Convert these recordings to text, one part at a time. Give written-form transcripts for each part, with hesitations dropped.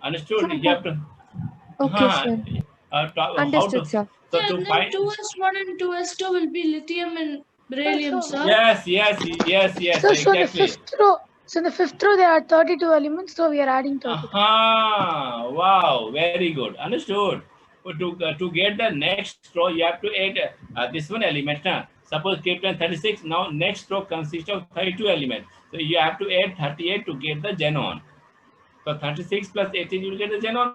Understood? Sir, You have to okay, sir. how Understood, to, sir. so Sir, to and then find. 2s1 and 2s2 will be lithium and Sir, beryllium, so sir. Yes, so in the exactly. fifth row, there are 32 elements, so we are adding 32. Aha! Wow, very good. Understood. But to get the next row, you have to add this one element. Na? Suppose krypton 36. Now next row consists of 32 elements. So you have to add 38 to get the xenon. So 36 plus 18, you will get the xenon,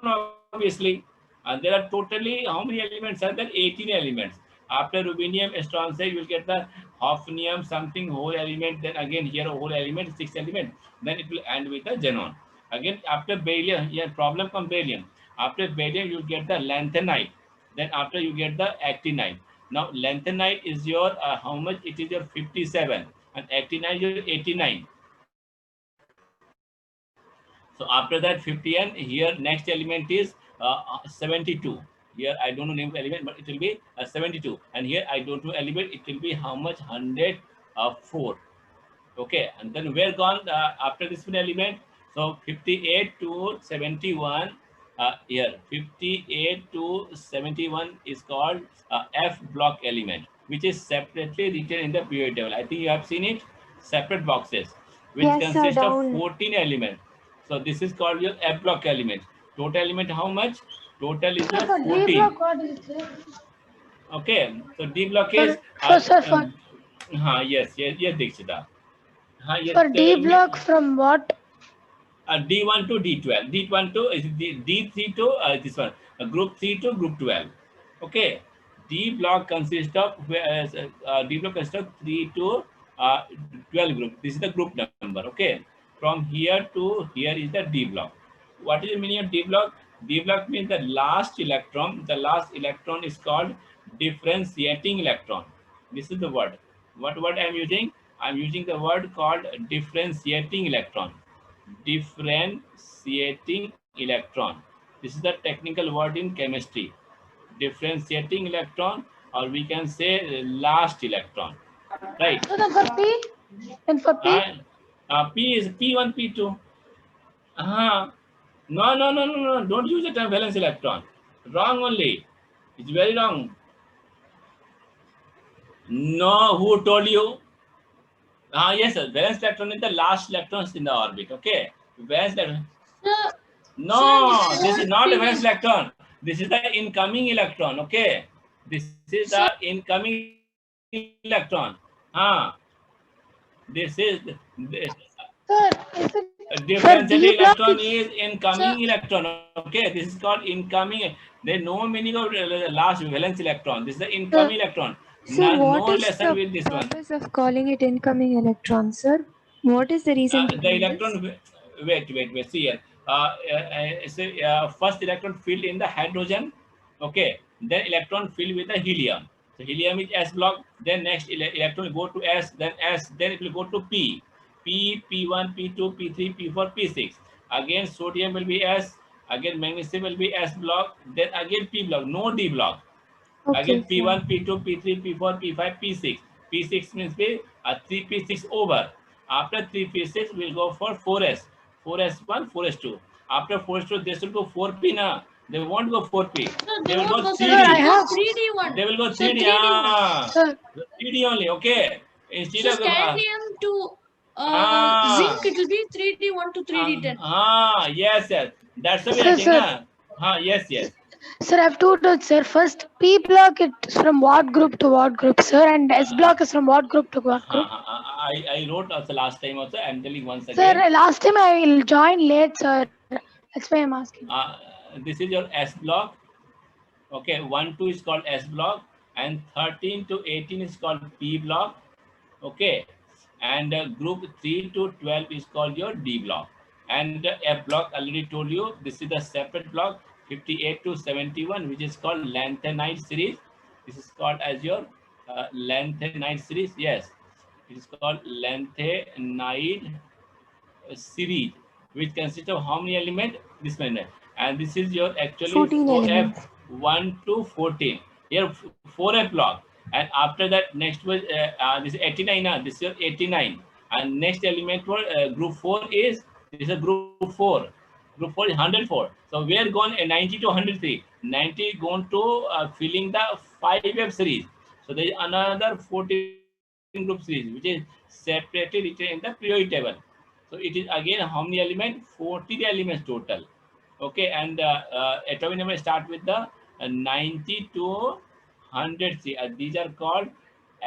obviously. And there are totally, how many elements are there? 18 elements. After rubidium, strontium, you will get the hafnium, something whole element. Then again here a whole element, 6 elements. Then it will end with the xenon. Again after beryllium, yeah, problem comes beryllium. After beryllium, you get the lanthanide. Then after you get the actinide. Now lanthanide is your how much? It is your 57, and actinide is your 89. So after that 50, and here next element is 72. Here I don't know name of element, but it will be 72. And here I don't know element, it will be how much? 104. Okay, and then we're gone after this one element. So 58 to 71. Here 58 to 71 is called F block element, which is separately written in the periodic table. I think you have seen it, separate boxes, which Yes, sir, consist of down. 14 elements. So this is called your F block element. Total element how much? Total is Sir, your for D 14. block, what is it, sir? Okay, so D block is Sir, for yes, Dikshita. Yes, D tell me. block from what? D1 to D12. D1 to is D3 to this one. Group 3 to group 12. Okay. D block consists of D block consists of 3 to uh, 12 group. This is the group number. Okay. From here to here is the D block. What is the meaning of D block? D block means the last electron. The last electron is called differentiating electron. This is the word. What word I am using? I am using the word called differentiating electron. Differentiating electron. This is the technical word in chemistry. Differentiating electron, or we can say last electron, right? So then for P? And for P? P is P1, P2. No. Don't use the term valence electron. Wrong only. It's very wrong. No, who told you? Yes, sir. Valence electron is the last electrons in the orbit. Okay. Valence electron. Sir, sir, in the No, this is fourth not a valence period, electron. This is the incoming electron. Okay. This is the sir, incoming electron. This is Sir, is it for differentiating D block? electron It's is sir, incoming electron. Okay, this is called incoming. There is no meaning of last valence electron. This is the incoming sir. electron. Sir, No what is relation the with this one. purpose of calling it incoming electron, sir? What is the reason The behind this? electron. Wait. See here. First electron filled in the hydrogen. Okay. Then electron filled with the helium. So helium is S block. Then next electron will go to S. Then S. Then it will go to P. P1, P2, P3, P4, P6. Again sodium will be S. Again magnesium will be S block. Then again P block. No D block. Okay, Again sir. P1, P2, P3, P4, P5, P6. P6 means 3P6 over. After 3P6, we'll go for 4S. 4S1, 4S2. After 4S2, they should go 4P now. They won't go 4P. sir, they They will won't go go, sir. Sir, They I 3D. will go have. 3D one. They will go Sir, 3D. 3D one. Sir, 3D only. Okay. Instead So of scandium to zinc, ah, it will be 3D1 to 3D10. yes. That's the way I sir, think. sir. Yes. Sir, I have two doubts, sir. First, P block is from what group to what group, sir? And S block is from what group to what group? I wrote also last time also. I'm telling once Sir, again. last time I will join late, sir. That's why I'm asking. This is your S block. Okay, 1, 2 is called S block, and 13 to 18 is called P block. Okay, and group 3 to 12 is called your D block. And F block, already told you, this is the separate block, 58 to 71, which is called lanthanide series. This is called as your lanthanide series. Yes, it is called lanthanide series, which consists of how many elements? This many. And this is your actually 14 4F elements. 1 to 14. Here 4F block. And after that, next was this is 89. This is your 89. And next element for group 4 is this is a group 4. Group 4 is 104. So we are going 90 to 103. 90 going to filling the 5F series. So there is another 14 group series which is separately written in the periodic table. So it is again how many elements? 40 the elements total. Okay, and atomic number start with the 90 to 100. These are called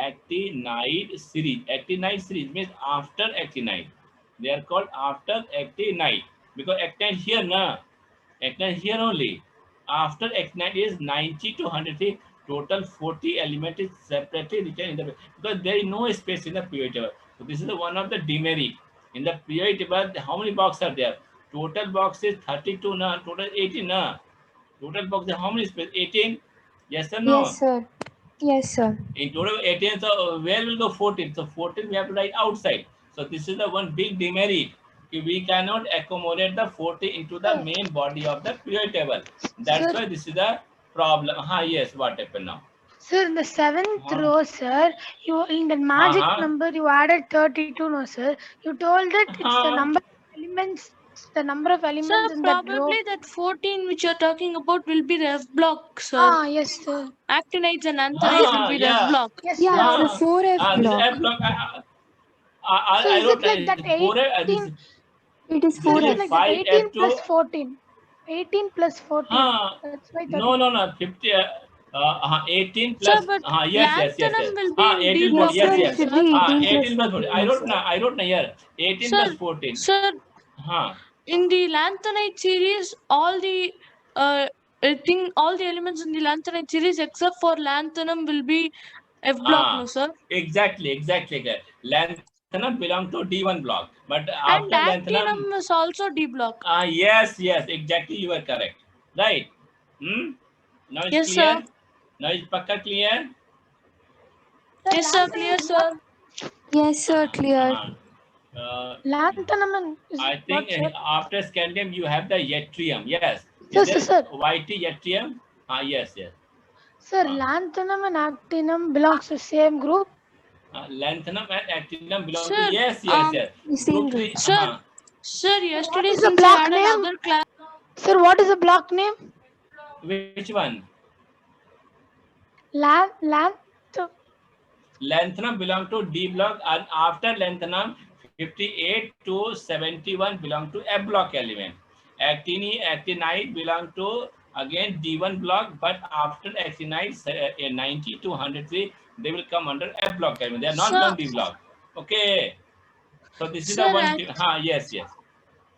actinide series. Actinide series means after actinide. They are called after actinide because actinide here na, actinide here only. After actinide is 90 to 100. Total 40 element is separately written in the because there is no space in the periodic table. So this is the one of the demerit. In the periodic table, how many boxes are there? Total box is 32 na, total 18 na. Total box is how many space? 18? Yes or no? Yes, sir. Yes, sir. In total 18, so where will go 14? So 14 we have to write outside. So this is the one big demerit. We cannot accommodate the 40 into the main body of the periodic table. That's Sir. why this is the problem. Yes, what happened now? Sir, in the seventh row, sir, you in the magic number you added 32, no, sir. You told that it's the number of elements. It's the number of elements Sir, in that row. probably that 14 which you're talking about will be ref block, sir. Ah, yes, sir. Actinides and anthracids will be ref block. Yes, Yeah, sir. it's a 4F This block. F block. So I is wrote it like that this 18? It is Sir, is it 4F. like that 18 5F2. plus 14? 18 plus 14. That's why 30. No, 50. 18 Sir, plus. but Yes. lanthanum will be in 18 D plus. block. Yes, sir, Yes. it should be 18 plus 18 plus 14. 14. Yes, sir. I wrote here. 18 Sir, plus 14. sir, Huh. in the lanthanide series, all the all the elements in the lanthanide series except for lanthanum will be F block, no, sir. Exactly. Lanthanum belong to D1 block, but after And lanthanum. actinum is also D block. Yes, exactly. You are correct. Right. Now it's Yes, clear. sir. Now it's pakka clear. Yes, sir. Clear, sir. Yes, sir, clear. Lanthanum is I think what, sir? after scandium you have the yttrium. Yes. Yes, Is sir. there YT yttrium? Yes. Sir, lanthanum and actinum belongs to same group. Lanthanum and actinium belong to Sir, yes. Same Group 3. Sir, sir, yesterday What is the since I block had name? another class. Sir, what is the block name? Which one? Lanthanum belong to D block, and after lanthanum 58 to 71 belong to F block element. Actinide belong to again D1 block, but after actinide 90 to 103 they will come under F block element. They are not Sir, going D block. Okay. So this is the sir, one. Yes.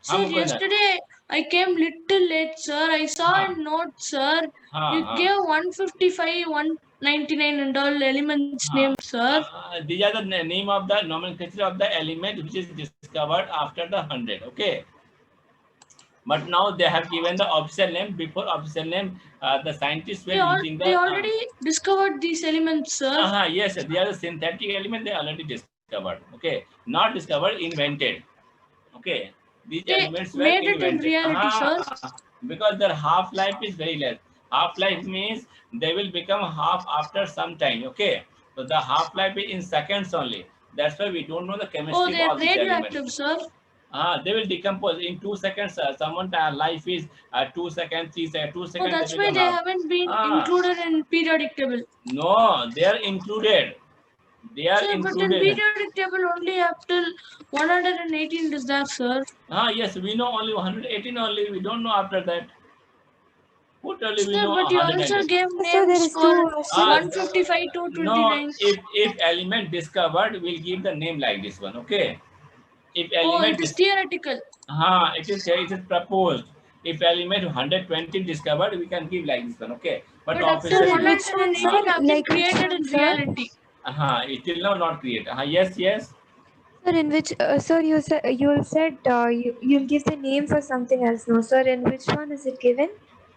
sir, yesterday I came little late, sir. I saw a note, sir. You gave 155, 199 and all elements name, sir. These are the name of the nomenclature of the element which is discovered after the 100. Okay. But now they have given the official name. Before official name, the scientists were using the. They already discovered these elements, sir. Yes, they are the synthetic element. They already discovered. Okay, not discovered, invented. Okay, these They elements were made it invented. in reality, sir. Because their half life is very less. Half life means they will become half after some time. Okay, so the half life is in seconds only. That's why we don't know the chemistry Oh, of they are all these radioactive, elements. sir. They will decompose in 2 seconds. Someone life is 2 seconds, 3 seconds, 2 seconds. Oh, that's why they haven't been included in periodic table. No, they are included. They are sir, included. But in periodic table only up till 118 is there, sir. Yes, we know only 118 only. We don't know after that. Who told you we Sir, know but you also gave So there names is for two. 155 to 29. No, if element discovered, we'll give the name like this one. Okay. If element it is theoretical. it is proposed. If element 120 discovered, we can give like this one. Okay. But up to 118 have been created in reality. It will not create. Yes. Sir, in which sir you said you'll give the name for something else. No, sir. In which one is it given?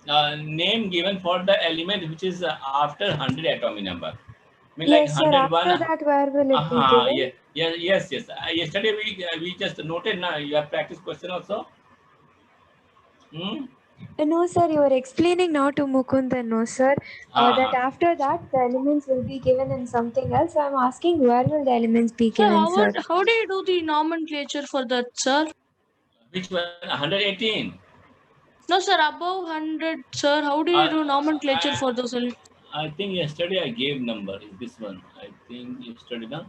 Name given for the element which is after 100 atomic number. I mean, Yes, like sir. 101. After that, where will it be given? Yes. Yesterday we just noted. Now you have practice question also. No, sir. You are explaining now to Mukundan. No, sir. That after that the elements will be given in something else. I'm asking where will the elements be given, sir? How do you do the nomenclature for that, sir? Which one? 118. No, sir, above 100, sir. How do you do nomenclature for those? I think yesterday I gave number. Is this one? I think yesterday, no?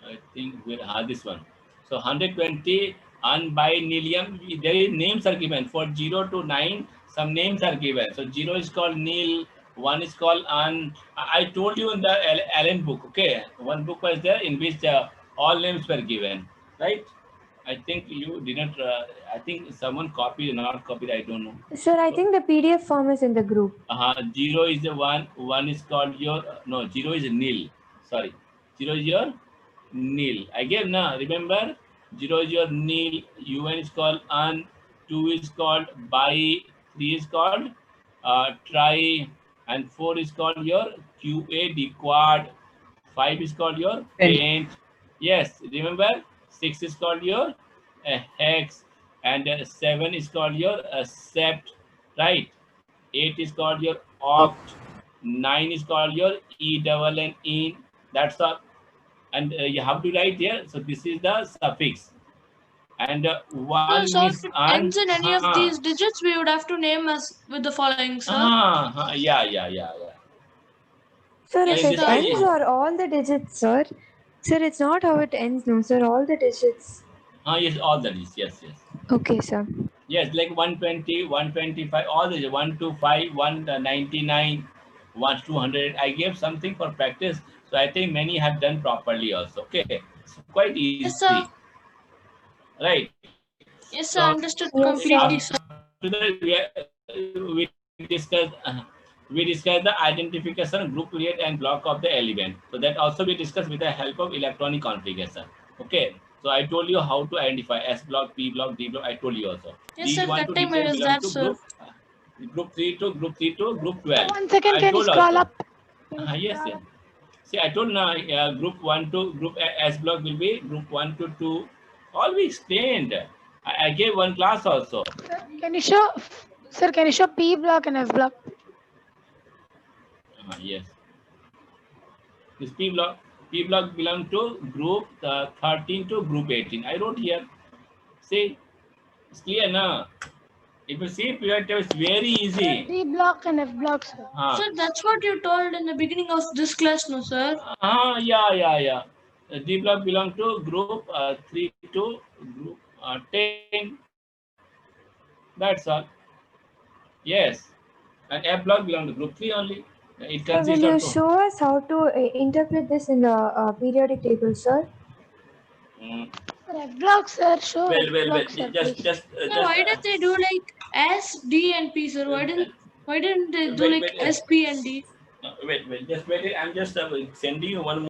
I think this one. So 120 unbiennium. There is names are given for 0 to 9. Some names are given. So 0 is called nil. 1 is called un. I told you in the Allen book. Okay, one book was there in which all names were given. Right? I think you didn't. I think someone copied or not copied. I don't know. Sir, I think the PDF form is in the group. 0 is the one. 1 is called your. No, 0 is nil. Sorry, 0 is your nil. Again, now remember, 0 is your nil. UN is called un. 2 is called bi. 3 is called try, and 4 is called your QAD quad. 5 is called your paint. Yes, remember, 6 is called your hex, and 7 is called your sept, right? 8 is called your oct, 9 is called your double and in. That's all. And you have to write here. So this is the suffix. And one so is if it ends in any of these digits, we would have to name as with the following, sir. Yeah. Sir, if it ends or all the digits, sir. Sir, it's not how it ends, no, sir. All the digits. Yes, all the digits. Yes. Okay, sir. Yes, like 120, 125, all the 125, 199, 200. I gave something for practice. So I think many have done properly also. Okay. It's quite easy. Yes, sir. Right. Yes, sir. Understood completely, sir. We discussed the identification, group create, and block of the element. So that also we discussed with the help of electronic configuration. Okay. So I told you how to identify S block, P block, D block. I told you also. Yes, sir. That time I was there, sir. Group 3 to group 12. 1 second, can you scroll up? Yes. See, I told now group 1 to group S block will be group 1 to 2. All we explained. I gave one class also. Sir, can you show P block and F block? Yes. This P block belong to group 13 to group 18. I wrote here. See, it's clear now. If you see period table, it's very easy. D block and F block, sir. Sir, that's what you told in the beginning of this class, no, sir? Yeah. D block belong to group 3 to group 10. That's all. Yes. And F block belong to group 3 only. It Will you show us how to interpret this in the periodic table, sir? F block, sir. Show. Well. Just. Why did they do like S, D, and P, sir? Why didn't they do like S, P, and D? Wait. Just wait. I'm just sending you one more.